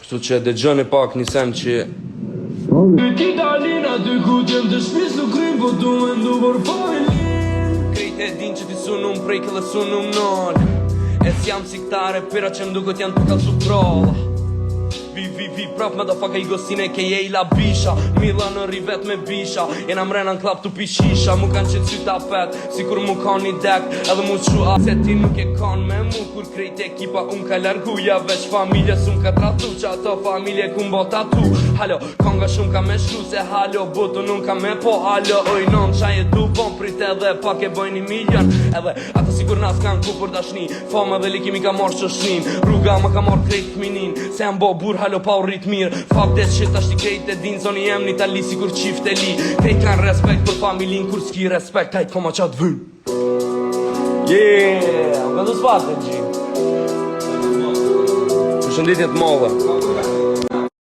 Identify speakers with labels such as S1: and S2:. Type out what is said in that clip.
S1: Kështu që dëgjoni pak një sen që krejt e din që ti sunum prej këllë sunum nol E s'jam si këtare pira që mdukot janë të kalë troll Vi prap me da faka i gosine ke jej la bisha Mila në rivet me bisha Jena mrena në klap të pishisha Mu kanë qëtë sy tapet Si kur mu kanë një dek Edhe mu që a Se ti nuk e kanë me mu Kur krejt ekipa unë ka larguja Veç familje s'unë ka tratu Që ato familje ku mbo tatu Halo, konga shumë ka me shlu Se halo, butun unë ka me po halo Oj non, qaj e du bon Prit edhe pak e bëj 1 milion Edhe ata si kur nas kanë ku për dashni Fama dhe likimi ka marrë qëshnin Rruga ma ka marrë krejt fminin Se jam bo bur halo pa u rrit mirë Fakte që t'ashti krejt e din Zoni jem një tali si kur qift e li Krejt kanë respekt për familin Kur s'ki respekt Hajt koma qatë vën Yeah, më du s'fatë të gjimë Përshënditjet modhe